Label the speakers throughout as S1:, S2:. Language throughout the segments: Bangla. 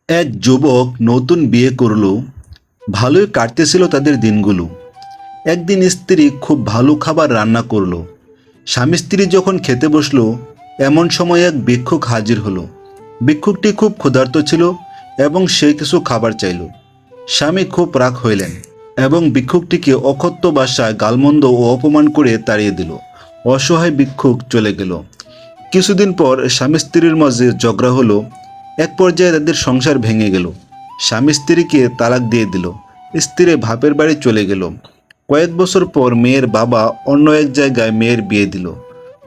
S1: এক যুবক নতুন বিয়ে করলো। ভালোই কাটতেছিল তাদের দিনগুলো। একদিন স্ত্রী খুব ভালো খাবার রান্না করলো। স্বামী স্ত্রী যখন খেতে বসলো, এমন সময় এক ভিক্ষুক হাজির হলো। ভিক্ষুকটি খুব ক্ষুধার্ত ছিল এবং সে কিছু খাবার চাইল। স্বামী খুব রাগ হইলেন এবং ভিক্ষুকটিকে অকথ্য ভাষায় গালমন্দ ও অপমান করে তাড়িয়ে দিল। অসহায় ভিক্ষুক চলে গেল। কিছুদিন পর স্বামী স্ত্রীর মাঝে ঝগড়া হলো। এক পর্যায়ে তাদের সংসার ভেঙে গেল। স্বামী স্ত্রীকে তালাক দিয়ে দিল। স্ত্রী বাপের বাড়ি চলে গেল। কয়েক বছর পর মেয়ের বাবা অন্য এক জায়গায় মেয়ের বিয়ে দিল।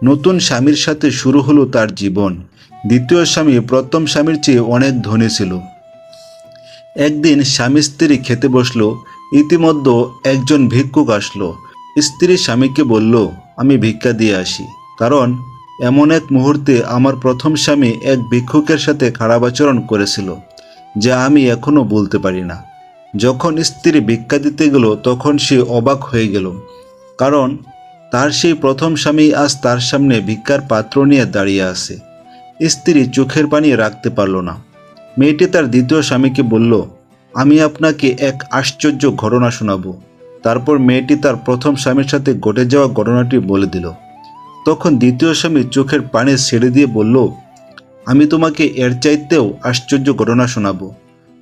S1: নতুন স্বামীর সাথে শুরু হলো তার জীবন। দ্বিতীয় স্বামী প্রথম স্বামীর চেয়ে অনেক ধনী ছিল। একদিন স্বামী স্ত্রী খেতে বসলো। ইতিমধ্যে একজন ভিক্ষুক আসলো। স্ত্রী স্বামীকে বলল, আমি ভিক্ষা দিয়ে আসি, কারণ এমন এক মুহূর্তে আমার প্রথম স্বামী এক ভিক্ষুকের সাথে খারাপ আচরণ করেছিল, যা আমি এখনো বলতে পারি না। যখন স্ত্রী ভিক্ষা দিতে গেল তখন সে অবাক হয়ে গেল, কারণ তার সেই প্রথম স্বামী আজ তার সামনে ভিক্ষার পাত্র নিয়ে দাঁড়িয়ে আছে। স্ত্রী চোখের পানি রাখতে পারল না। মেয়েটি তার দ্বিতীয় স্বামীকে বলল, আমি আপনাকে এক আশ্চর্য ঘটনা শোনাবো। তারপর মেয়েটি তার প্রথম স্বামীর সাথে ঘটে যাওয়া ঘটনাটি বলে দিল। তখন দ্বিতীয় স্বামী চোখের পানি ছেড়ে দিয়ে বলল, আমি তোমাকে এর চাইতেও আশ্চর্য ঘটনা শোনাবো।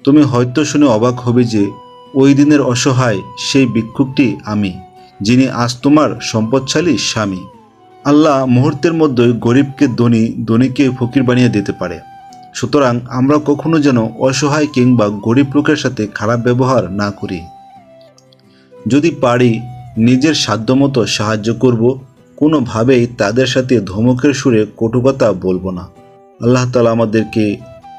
S1: তুমি হয়তো শুনে অবাক হবে যে ওই দিনের অসহায় সেই ভিক্ষুকটি আমি, যিনি আজ তোমার সম্পদশালী স্বামী। আল্লাহ মুহূর্তের মধ্যেই গরিবকে ধনী, ধনীকে ফকির বানিয়ে দিতে পারে। সুতরাং আমরা কখনো যেন অসহায় কিংবা গরিব লোকের সাথে খারাপ ব্যবহার না করি। যদি পারি নিজের সাধ্যমতো সাহায্য করব, কোনোভাবেই তাদের সাথে ধমকের সুরে কটু কথা বলবো না। আল্লাহ তাআলা আমাদেরকে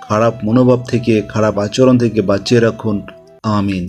S1: খারাপ মনোভাব থেকে, খারাপ আচরণ থেকে বাঁচিয়ে রাখুন। আমিন।